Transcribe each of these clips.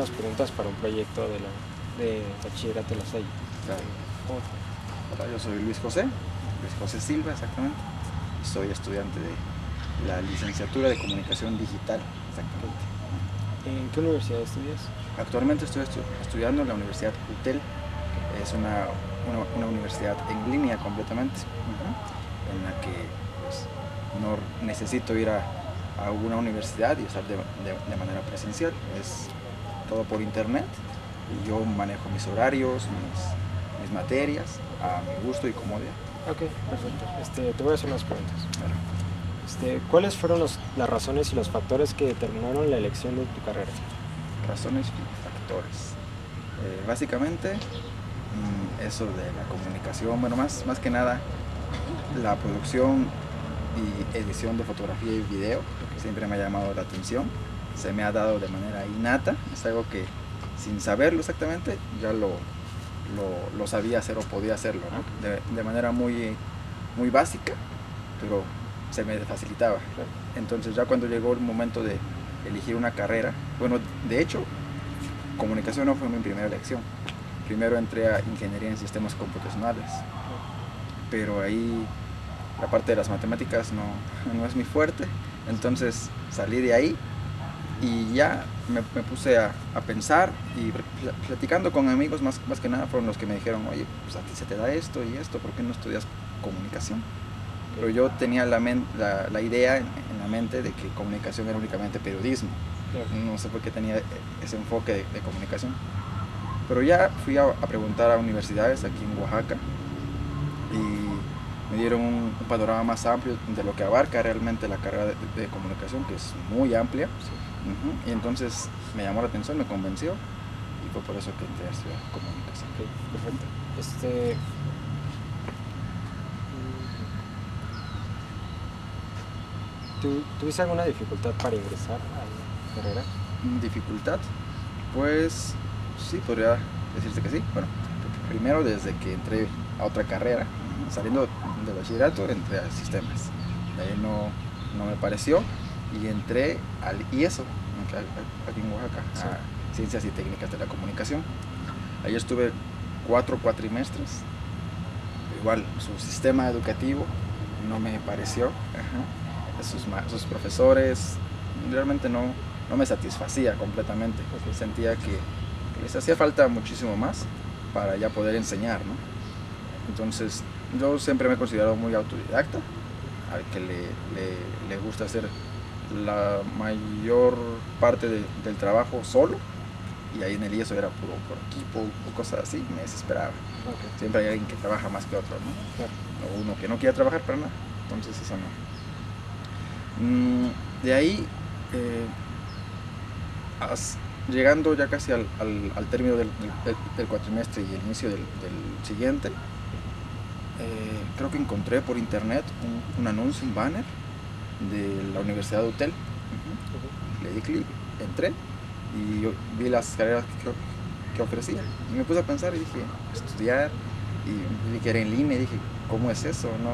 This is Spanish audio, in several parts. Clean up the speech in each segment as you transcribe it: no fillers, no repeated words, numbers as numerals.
unas preguntas para un proyecto de bachillerato de La Salle. Claro. ¿Cómo? Hola, yo soy Luis José Silva exactamente. Soy estudiante de la licenciatura de Comunicación Digital, exactamente. ¿En qué universidad estudias? Actualmente estoy estudiando en la Universidad UTEL. Es una universidad en línea completamente, en la que pues, no necesito ir a una universidad y estar de manera presencial. Es todo por internet y yo manejo mis horarios, mis materias a mi gusto y comodidad. Ok, perfecto. Te voy a hacer unas preguntas. Claro. ¿Cuáles fueron las razones y los factores que determinaron la elección de tu carrera? Razones y factores. Básicamente, eso de la comunicación, bueno, más que nada, la producción y edición de fotografía y video, que siempre me ha llamado la atención, se me ha dado de manera innata, es algo que sin saberlo exactamente ya lo sabía hacer o podía hacerlo, ¿no? De manera muy básica, pero se me facilitaba. Entonces ya cuando llegó el momento de elegir una carrera, bueno, de hecho, comunicación no fue mi primera elección. Primero entré a ingeniería en sistemas computacionales, pero ahí la parte de las matemáticas no es mi fuerte, entonces salí de ahí y ya me puse a pensar y platicando con amigos más que nada fueron los que me dijeron, oye, pues a ti se te da esto y esto, ¿por qué no estudias comunicación? Pero yo tenía la idea en la mente de que comunicación era únicamente periodismo. No sé por qué tenía ese enfoque de comunicación. Pero ya fui a preguntar a universidades aquí en Oaxaca y me dieron un panorama más amplio de lo que abarca realmente la carrera de comunicación, que es muy amplia. Y entonces me llamó la atención, me convenció y fue por eso que entré a estudiar comunicación. Ok, perfecto. ¿Tuviste alguna dificultad para ingresar a la carrera? ¿Dificultad? Pues sí, podría decirse que sí. Bueno, primero desde que entré a otra carrera, saliendo de bachillerato, entré a sistemas. De ahí no me pareció y entré al IESO, aquí en Oaxaca, sí, a Ciencias y Técnicas de la Comunicación. Ahí estuve 4 cuatrimestres. Igual, su sistema educativo no me pareció. Sus profesores realmente no me satisfacía completamente. Sentía que les hacía falta muchísimo más para ya poder enseñar, ¿no? Entonces yo siempre me he considerado muy autodidacta, al que le gusta hacer la mayor parte del trabajo solo, y ahí en el IESO era puro por equipo o cosas así, me desesperaba. Siempre hay alguien que trabaja más que otro, ¿no? Claro. O uno que no quiere trabajar para nada, entonces eso no. De ahí, llegando ya casi al término del cuatrimestre y el inicio del siguiente, creo que encontré por internet un anuncio, un banner de la Universidad de UTEL. Le di clic, entré y yo vi las carreras que ofrecía y me puse a pensar y dije, estudiar, y vi que era en línea y dije, ¿cómo es eso? No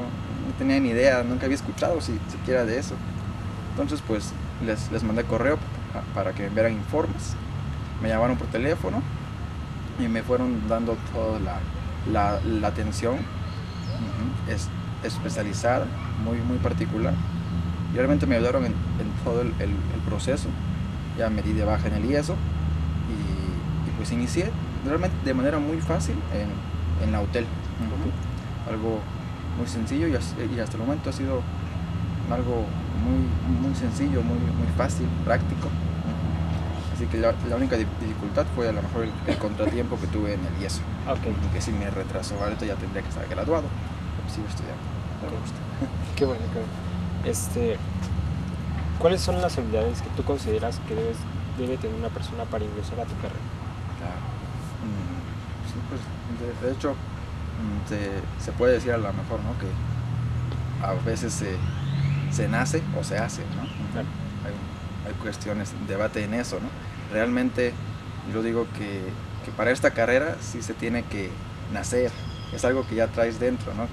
tenía ni idea, nunca había escuchado siquiera de eso. Entonces pues les mandé correo para que me enviaran informes, me llamaron por teléfono y me fueron dando toda la atención especializada, muy particular, y realmente me ayudaron en todo el proceso. Ya me di de baja en el IESO y pues inicié realmente de manera muy fácil en la UTEL. Algo muy sencillo y hasta el momento ha sido algo muy sencillo, muy fácil, práctico. Así que la única dificultad fue a lo mejor el contratiempo que tuve en el IESO, que sí me retrasó. Ahorita ya tendría que estar graduado, pero sigo estudiando. Me gusta. Qué bueno, qué bueno. ¿Cuáles son las habilidades que tú consideras que debe tener una persona para ingresar a tu carrera? Claro. Sí, pues de hecho se puede decir a lo mejor, ¿no?, que a veces se nace o se hace, ¿no? Claro. Hay cuestiones, debate en eso, ¿no? Realmente yo digo que para esta carrera sí se tiene que nacer, es algo que ya traes dentro, ¿no?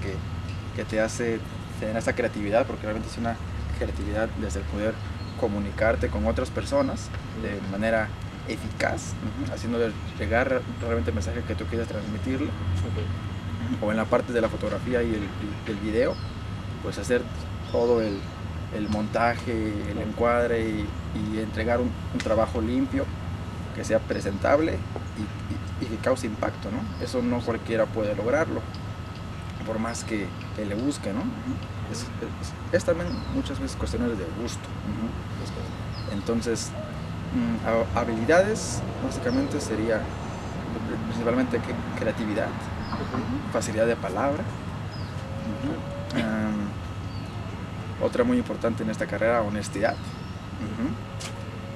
Que te hace tener esa creatividad, porque realmente es una creatividad desde el poder comunicarte con otras personas de manera eficaz, haciéndole llegar realmente el mensaje que tú quieres transmitirle. Ok. O en la parte de la fotografía y el video, pues hacer todo el montaje, el encuadre y entregar un trabajo limpio, que sea presentable y que cause impacto, ¿no? Eso no cualquiera puede lograrlo, por más que le busque, ¿no? Es también muchas veces cuestiones de gusto. Entonces, habilidades básicamente sería principalmente creatividad, facilidad de palabra. Otra muy importante en esta carrera, honestidad.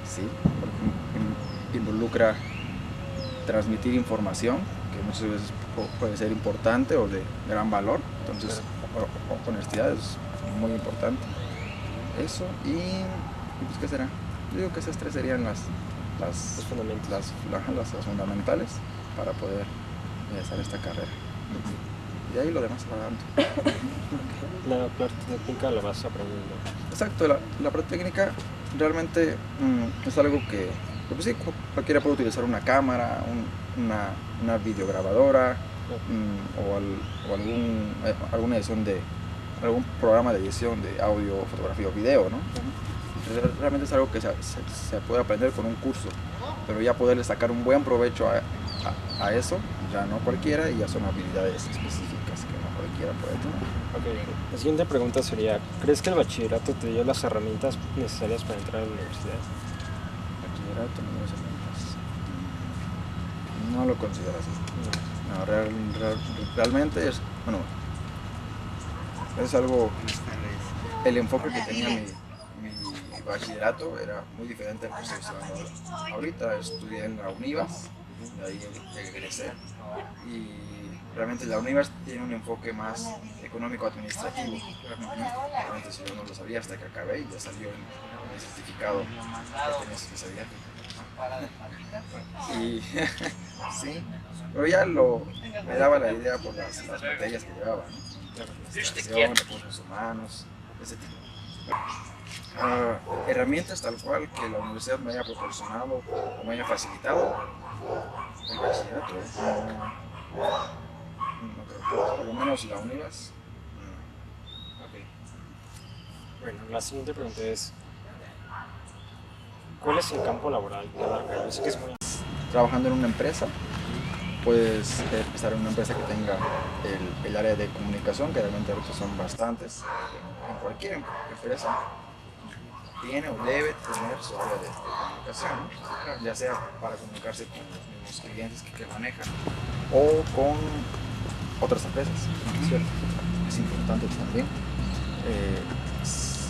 Sí, porque involucra transmitir información que muchas veces puede ser importante o de gran valor. Entonces, honestidad es muy importante. Eso y pues, ¿qué será? Yo digo que esas tres serían las fundamentales para poder realizar esta carrera. Y ahí lo demás va dando. La parte técnica la vas aprendiendo. Exacto, la parte técnica realmente es algo que pues sí, cualquiera puede utilizar una cámara, una videograbadora o alguna edición de algún programa de edición de audio, fotografía o video, ¿no? Realmente es algo que se puede aprender con un curso, pero ya poderle sacar un buen provecho a eso, ya no cualquiera, y ya son habilidades específicas que no cualquiera puede tener. Okay. La siguiente pregunta sería, ¿crees que el bachillerato te dio las herramientas necesarias para entrar a la universidad? Bachillerato, no lo considero así. No, realmente es, bueno, es algo, el enfoque que tenía mi bachillerato era muy diferente al que estoy estudiando ahorita. Estudié en la Univas, de ahí egresé, y realmente la Univas tiene un enfoque más económico-administrativo. Realmente eso yo no lo sabía hasta que acabé y ya salió en el certificado que tenía especialidad. Y sí, pero ya me daba la idea por las materias que llevaba, ¿no? Administración, recursos humanos, ese tipo. Herramientas tal cual que la universidad me haya proporcionado o me haya facilitado el bachillerato, no creo que, por lo menos la Univas. Okay. Bueno, la siguiente pregunta es, ¿cuál es el campo laboral de la carrera? Sé que es muy... Trabajando en una empresa, puedes estar en una empresa que tenga el área de comunicación, que realmente ahorita son bastantes. En cualquier empresa tiene o debe tener su área de comunicación, ya sea para comunicarse con los mismos clientes que manejan o con otras empresas. ¿Cierto? Es importante también,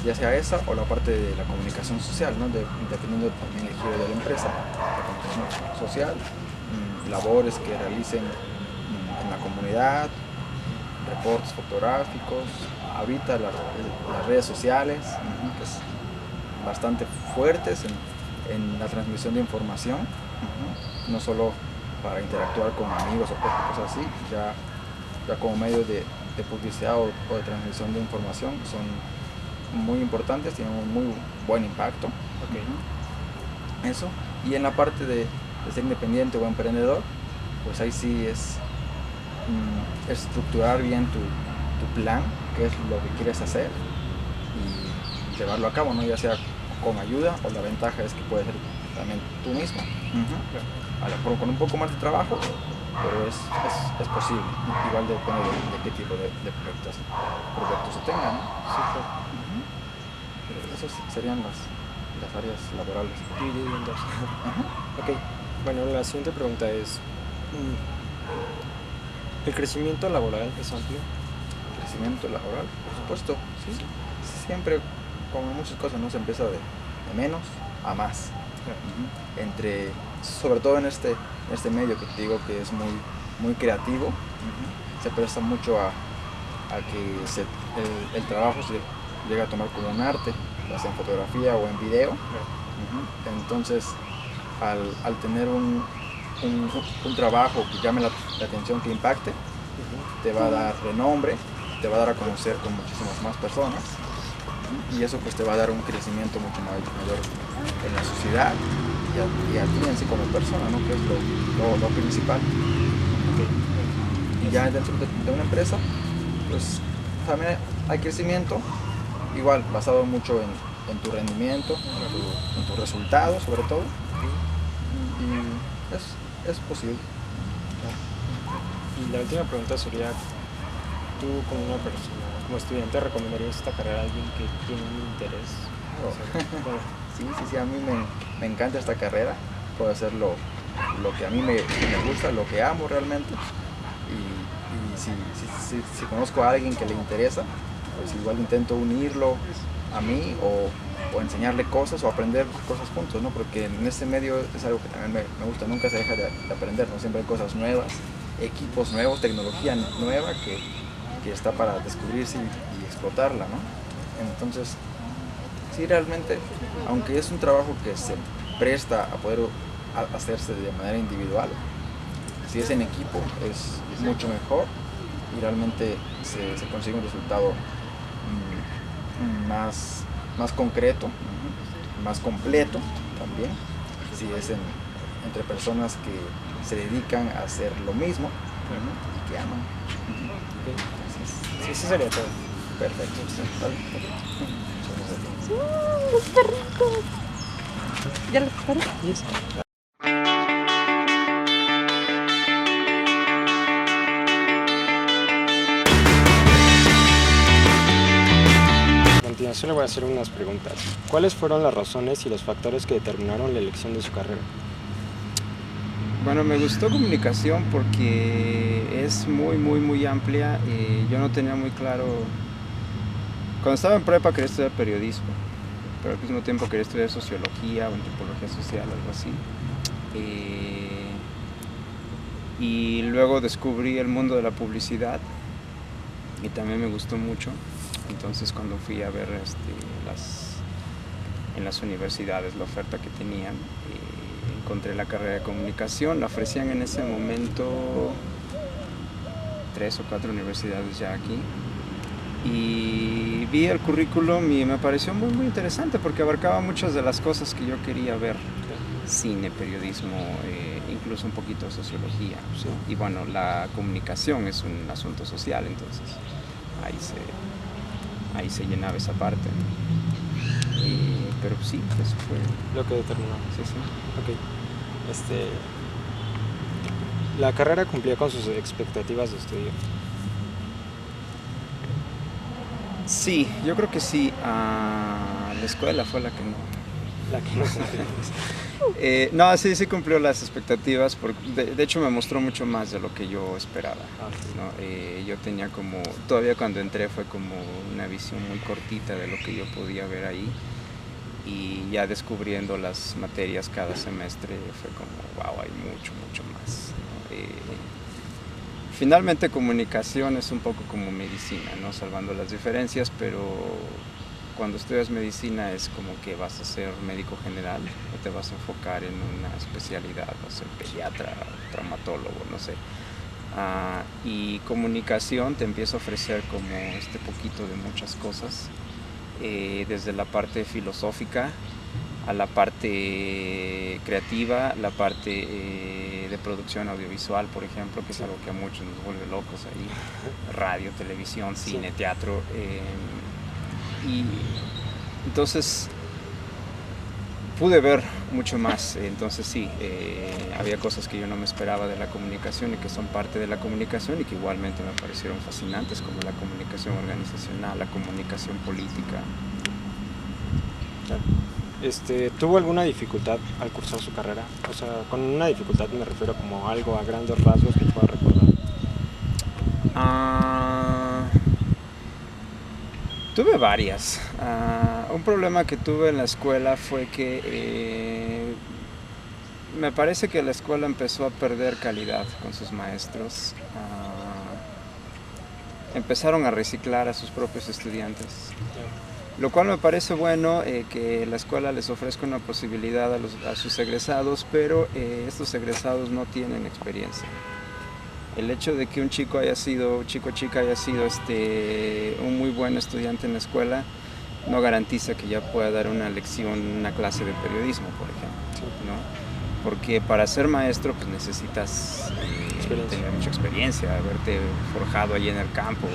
ya sea esa o la parte de la comunicación social, ¿no? Dependiendo también del giro de la empresa. La comunicación social, labores que realicen en la comunidad, reportes fotográficos, ahorita las redes sociales, que es bastante fuertes en la transmisión de información, no solo para interactuar con amigos o cosas así, ya como medio de publicidad o de transmisión de información son muy importantes, tienen un muy buen impacto. Okay. Eso, y en la parte de ser independiente o emprendedor, pues ahí sí es estructurar bien tu plan, qué es lo que quieres hacer y llevarlo a cabo, ¿no? Ya sea con ayuda o la ventaja es que puedes ser también tú mismo. A lo mejor con un poco más de trabajo, pero es posible. Igual depende de qué tipo de proyectos se tengan, ¿no? Sí, claro. Pero esas serían las áreas laborales. Dividido en dos. Ok, bueno, la siguiente pregunta es, ¿el crecimiento laboral es amplio? Crecimiento laboral, por supuesto, sí. Siempre, como muchas cosas, no se empieza de menos a más. Sobre todo en este medio que te digo que es muy creativo, se presta mucho a que el trabajo se llegue a tomar como un arte, ya sea en fotografía o en video. Entonces, al tener un trabajo que llame la atención, que impacte, te va a dar renombre, te va a dar a conocer con muchísimas más personas, y eso pues te va a dar un crecimiento mucho mayor en la sociedad y a ti en sí como persona, ¿no? Que es lo principal. Y ya dentro de una empresa, pues también hay crecimiento, igual basado mucho en tu rendimiento, en tus resultados sobre todo, y es posible. Y la última pregunta sería, tú como una persona, como estudiante, ¿recomendarías esta carrera a alguien que tiene un interés? Bueno, Sí, a mí me encanta esta carrera, puedo hacer lo que a mí me gusta, lo que amo realmente, y si conozco a alguien que le interesa, pues igual intento unirlo a mí o enseñarle cosas o aprender cosas juntos, ¿no? Porque en este medio es algo que también me gusta, nunca se deja de aprender, ¿no? Siempre hay cosas nuevas, equipos nuevos, tecnología nueva que está para descubrirse y explotarla, ¿no? Entonces, sí, realmente, aunque es un trabajo que se presta a poder hacerse de manera individual, si es en equipo es mucho mejor y realmente se consigue un resultado más concreto, más completo también, si es entre personas que se dedican a hacer lo mismo y que aman. sí, eso sería todo. Perfecto. ¿Vale? Los perritos. ¿Ya los preparé? Yes. A continuación le voy a hacer unas preguntas. ¿Cuáles fueron las razones y los factores que determinaron la elección de su carrera? Bueno, me gustó comunicación porque es muy amplia. Yo no tenía muy claro. Cuando estaba en prepa quería estudiar periodismo, pero al mismo tiempo quería estudiar sociología o antropología social, algo así. Y luego descubrí el mundo de la publicidad y también me gustó mucho. Entonces cuando fui a ver en las universidades la oferta que tenían, encontré la carrera de comunicación. La ofrecían en ese momento 3 o 4 universidades ya aquí. Y vi el currículum y me pareció muy interesante porque abarcaba muchas de las cosas que yo quería ver: cine, periodismo, incluso un poquito de sociología, ¿no? Y bueno, la comunicación es un asunto social, entonces ahí se llenaba esa parte, ¿no? Pero sí, eso fue Lo que determinó. sí. Ok. La carrera cumplía con sus expectativas de estudio. Sí, yo creo que sí. La escuela fue la que no. La que no cumplía. No, sí cumplió las expectativas. De hecho, me mostró mucho más de lo que yo esperaba, ¿no? Yo tenía todavía cuando entré fue como una visión muy cortita de lo que yo podía ver ahí. Y ya descubriendo las materias cada semestre fue como, wow, hay mucho más, ¿no? Finalmente comunicación es un poco como medicina, ¿no? Salvando las diferencias, pero cuando estudias medicina es como que vas a ser médico general o te vas a enfocar en una especialidad, vas a ser pediatra, traumatólogo, no sé. Y comunicación te empieza a ofrecer como poquito de muchas cosas, desde la parte filosófica a la parte creativa, la parte de producción audiovisual, por ejemplo, que es algo que a muchos nos vuelve locos ahí: radio, televisión, cine, teatro. Y entonces pude ver mucho más. Entonces sí, había cosas que yo no me esperaba de la comunicación y que son parte de la comunicación y que igualmente me parecieron fascinantes, como la comunicación organizacional, la comunicación política. ¿Tuvo alguna dificultad al cursar su carrera? O sea, con una dificultad me refiero como algo a grandes rasgos que pueda recordar. Tuve varias. Un problema que tuve en la escuela fue que me parece que la escuela empezó a perder calidad con sus maestros. Empezaron a reciclar a sus propios estudiantes. Lo cual me parece bueno, que la escuela les ofrezca una posibilidad a sus egresados, pero estos egresados no tienen experiencia. El hecho de que un chico chica haya sido un muy buen estudiante en la escuela no garantiza que ya pueda dar una lección, una clase de periodismo, por ejemplo. ¿no? Porque para ser maestro pues necesitas tener mucha experiencia, haberte forjado allí en el campo.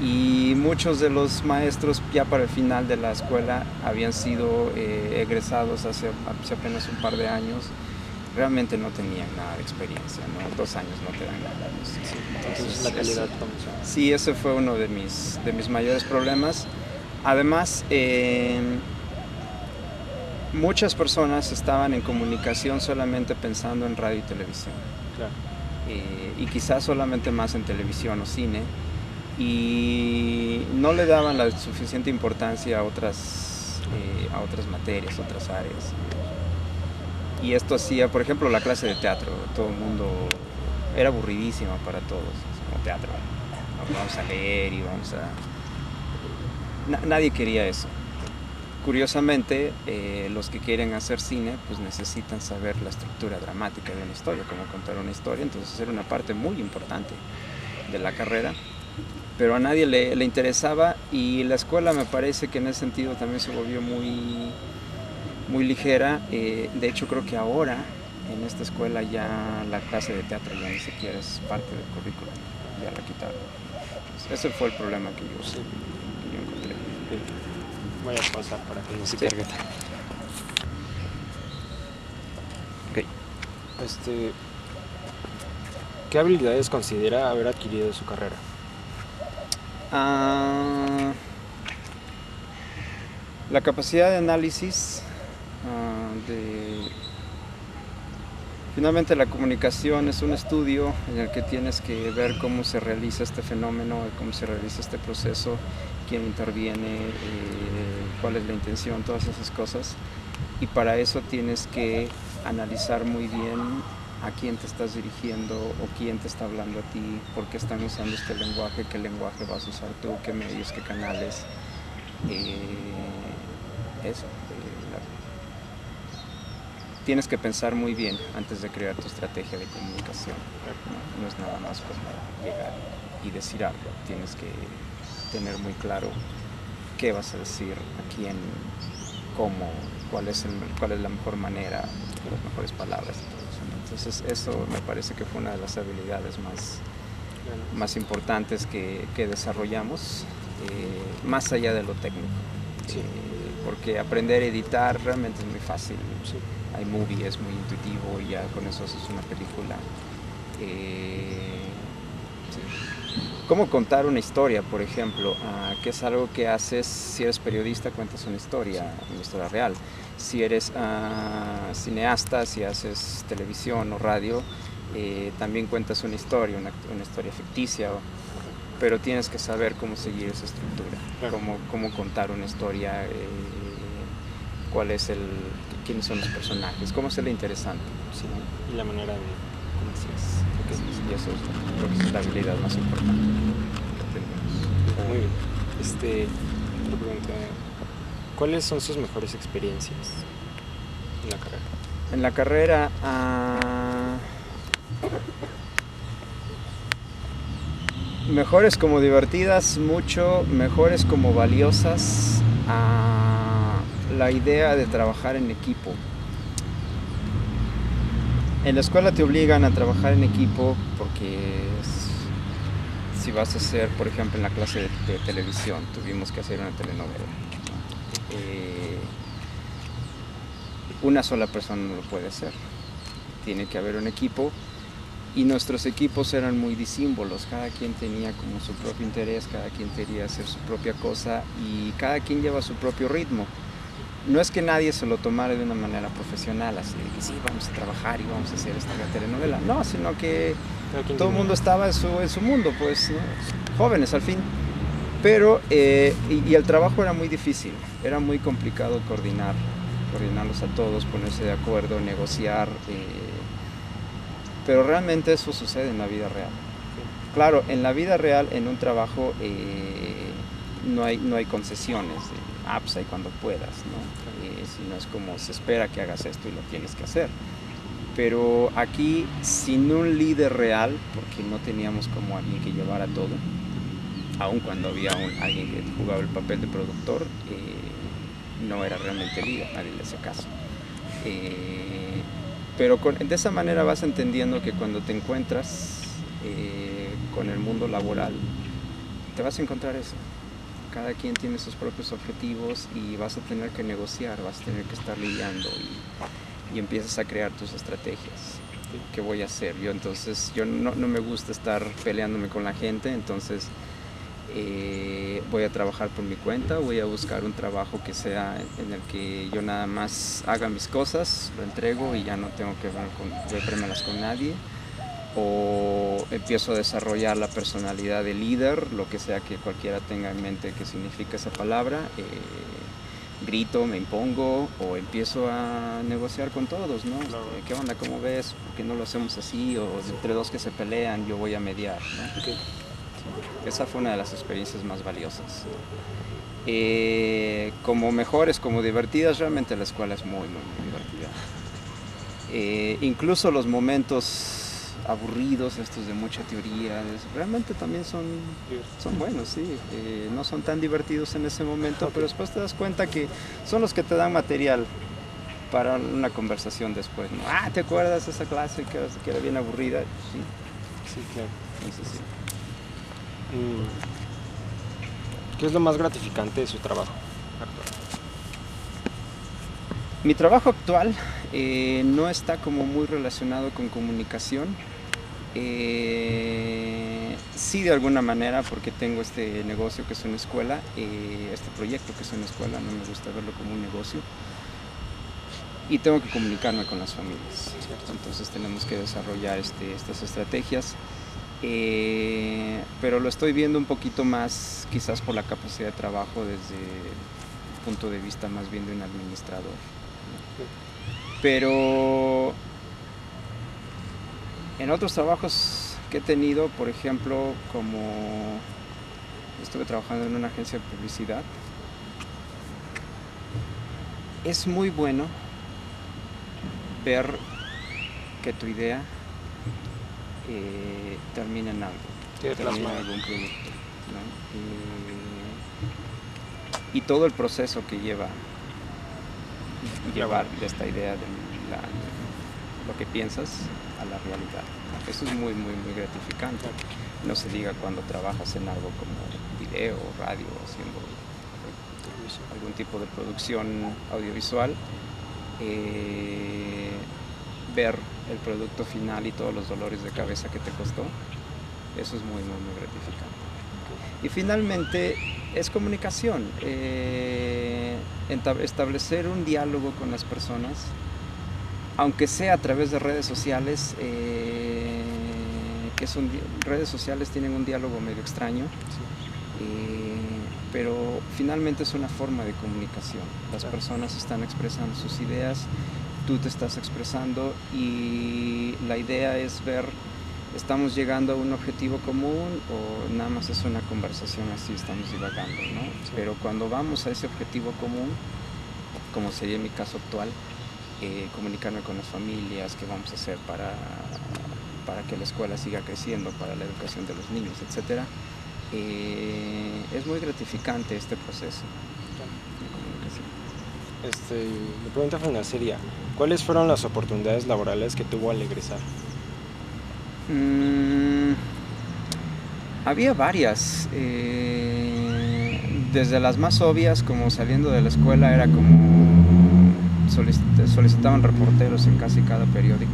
Y muchos de los maestros ya para el final de la escuela habían sido egresados hace apenas un par de años. Realmente no tenían nada de experiencia, ¿no? 2 años no te dan nada. Sí, entonces la calidad comenzó. Sí, ese fue uno de mis mayores problemas. Además, muchas personas estaban en comunicación solamente pensando en radio y televisión. Claro. Y quizás solamente más en televisión o cine. Y no le daban la suficiente importancia a otras materias, otras áreas. Y esto hacía, por ejemplo, la clase de teatro. Todo el mundo era aburridísima para todos, como teatro. Vamos a leer y vamos a... Nadie quería eso. Curiosamente, los que quieren hacer cine pues necesitan saber la estructura dramática de una historia, cómo contar una historia, entonces era una parte muy importante de la carrera, pero a nadie le interesaba, y la escuela me parece que en ese sentido también se volvió muy ligera. De hecho, creo que ahora en esta escuela ya la clase de teatro ya ni siquiera es parte del currículum, ya la quitaron. Ese fue el problema que yo encontré. Voy a pasar para que no se cargue tanto. Okay. ¿Qué habilidades considera haber adquirido de su carrera? La capacidad de análisis, finalmente la comunicación es un estudio en el que tienes que ver cómo se realiza este fenómeno, cómo se realiza este proceso, quién interviene, cuál es la intención, todas esas cosas. Y para eso tienes que analizar muy bien a quién te estás dirigiendo o quién te está hablando a ti, por qué están usando este lenguaje, qué lenguaje vas a usar tú, qué medios, qué canales. Tienes que pensar muy bien antes de crear tu estrategia de comunicación. No es nada más como llegar y decir algo. Tienes que tener muy claro qué vas a decir, a quién, cómo, cuál es la mejor manera, las mejores palabras y todo eso, ¿no? Entonces eso me parece que fue una de las habilidades más importantes que desarrollamos, más allá de lo técnico. Sí. Porque aprender a editar realmente es muy fácil. Sí. iMovie es muy intuitivo y ya con eso haces una película. Sí. ¿Cómo contar una historia, por ejemplo? Que es algo que haces si eres periodista, cuentas una historia real. Si eres cineasta, si haces televisión o radio, también cuentas una historia ficticia, pero tienes que saber cómo seguir esa estructura, claro. cómo contar una historia, quiénes son los personajes, cómo hacerla interesante. Sí, y la manera de... Y eso creo que es la habilidad más importante que tenemos. Muy bien. Otra pregunta. ¿Cuáles son sus mejores experiencias en la carrera? En la carrera, mejores como divertidas, mucho, mejores como valiosas, la idea de trabajar en equipo. En la escuela te obligan a trabajar en equipo porque si vas a hacer, por ejemplo, en la clase de televisión, tuvimos que hacer una telenovela. Una sola persona no lo puede hacer. Tiene que haber un equipo, y nuestros equipos eran muy disímbolos. Cada quien tenía como su propio interés, cada quien quería hacer su propia cosa y cada quien lleva su propio ritmo. No es que nadie se lo tomara de una manera profesional, así de que sí, vamos a trabajar y vamos a hacer esta telenovela. No, sino que todo el mundo estaba en su mundo, pues, ¿no? Jóvenes al fin. Pero, y el trabajo era muy difícil, era muy complicado coordinarlos a todos, ponerse de acuerdo, negociar. Pero realmente eso sucede en la vida real. Claro, en la vida real, en un trabajo, no hay concesiones. Pues ahí cuando puedas, ¿no? Sino es como se espera que hagas esto y lo tienes que hacer. Pero aquí, sin un líder real, porque no teníamos como alguien que llevara todo, aun cuando había alguien que jugaba el papel de productor, no era realmente líder, nadie le hacía caso. Pero de esa manera vas entendiendo que cuando te encuentras con el mundo laboral, te vas a encontrar eso. Cada quien tiene sus propios objetivos y vas a tener que negociar, vas a tener que estar lidiando y empiezas a crear tus estrategias. ¿Qué voy a hacer? Yo no me gusta estar peleándome con la gente, entonces voy a trabajar por mi cuenta, voy a buscar un trabajo que sea en el que yo nada más haga mis cosas, lo entrego y ya no tengo que verlas con nadie. O empiezo a desarrollar la personalidad de líder, lo que sea que cualquiera tenga en mente que significa esa palabra. Grito, me impongo o empiezo a negociar con todos, ¿no? Claro. ¿Qué onda? ¿Cómo ves? ¿Por qué no lo hacemos así? O entre dos que se pelean, yo voy a mediar, ¿no? Okay. Esa fue una de las experiencias más valiosas. Como mejores, como divertidas, realmente la escuela es muy, muy, muy divertida. Incluso los momentos aburridos, estos de mucha teoría, realmente también son buenos, sí. No son tan divertidos en ese momento, pero después te das cuenta que son los que te dan material para una conversación después, ¿no? ¿Te acuerdas de esa clase que era bien aburrida? Sí. Sí, claro. Entonces, sí. ¿Qué es lo más gratificante de su trabajo actual? Mi trabajo actual no está como muy relacionado con comunicación. Sí, de alguna manera, porque tengo este negocio que es una escuela, este proyecto que es una escuela, no me gusta verlo como un negocio. Y tengo que comunicarme con las familias. Entonces tenemos que desarrollar estas estrategias. Pero lo estoy viendo un poquito más, quizás por la capacidad de trabajo desde el punto de vista más bien de un administrador, ¿no? Pero en otros trabajos que he tenido, por ejemplo, como estuve trabajando en una agencia de publicidad, es muy bueno ver que tu idea termina en algo, termina en algún producto, ¿no? Y todo el proceso que lleva llevar de esta idea de lo que piensas a la realidad. Eso es muy, muy, muy gratificante. No se diga cuando trabajas en algo como video, radio, haciendo algún tipo de producción audiovisual, ver el producto final y todos los dolores de cabeza que te costó, eso es muy, muy, muy gratificante. Y finalmente es comunicación, establecer un diálogo con las personas, aunque sea a través de redes sociales, redes sociales tienen un diálogo medio extraño, pero finalmente es una forma de comunicación. Las personas están expresando sus ideas, tú te estás expresando y la idea es ver, ¿estamos llegando a un objetivo común o nada más es una conversación así, estamos divagando, ¿no? Sí. Pero cuando vamos a ese objetivo común, como sería mi caso actual, comunicarme con las familias, qué vamos a hacer para que la escuela siga creciendo, para la educación de los niños, etc. Es muy gratificante este proceso de comunicación. Mi pregunta final sería, ¿cuáles fueron las oportunidades laborales que tuvo al egresar? Había varias, desde las más obvias, como saliendo de la escuela, era como solicitaban reporteros en casi cada periódico.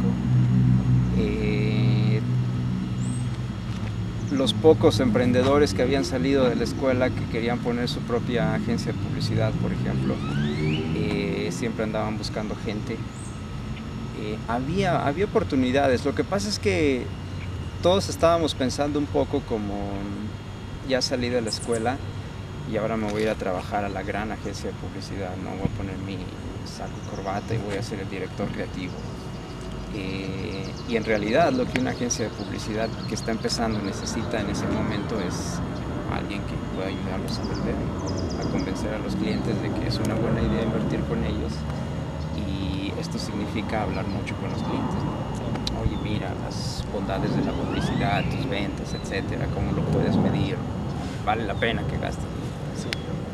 Los pocos emprendedores que habían salido de la escuela que querían poner su propia agencia de publicidad, por ejemplo, siempre andaban buscando gente. Había oportunidades. Lo que pasa es que todos estábamos pensando un poco como ya salí de la escuela y ahora me voy a ir a trabajar a la gran agencia de publicidad, ¿no? Voy a poner mi saco y corbata y voy a ser el director creativo. Y en realidad lo que una agencia de publicidad que está empezando necesita en ese momento es alguien que pueda ayudarlos a vender, a convencer a los clientes de que es una buena idea invertir con ellos, y esto significa hablar mucho con los clientes, ¿no? Oye, mira, las bondades de la publicidad, tus ventas, etcétera, cómo lo puedes medir, vale la pena que gastes. Sí.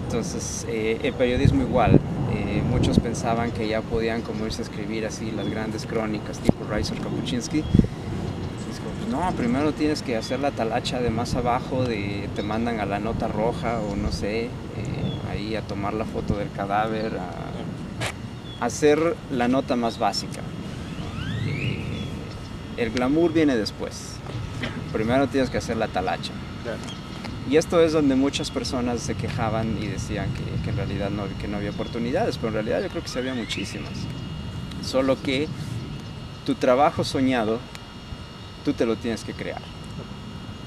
Entonces, el periodismo igual. muchos pensaban que ya podían como irse a escribir así las grandes crónicas tipo Reiser Kapuczynski. No, primero tienes que hacer la talacha de más abajo, te mandan a la nota roja o no sé, ahí a tomar la foto del cadáver, a hacer la nota más básica. El glamour viene después. Primero tienes que hacer la talacha. Y esto es donde muchas personas se quejaban y decían que en realidad que no había oportunidades, pero en realidad yo creo que sí había muchísimas. Solo que tu trabajo soñado tú te lo tienes que crear.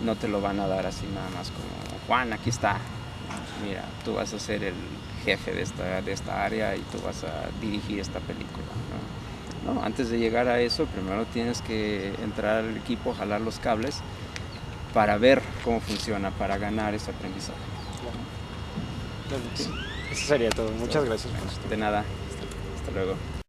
No te lo van a dar así nada más como, Juan, aquí está. Mira, tú vas a ser el jefe de esta área y tú vas a dirigir esta película, ¿no? No, antes de llegar a eso, primero tienes que entrar al equipo, jalar los cables para ver cómo funciona, para ganar ese aprendizaje. Eso sería todo. Muchas gracias por esto. De nada. Hasta luego.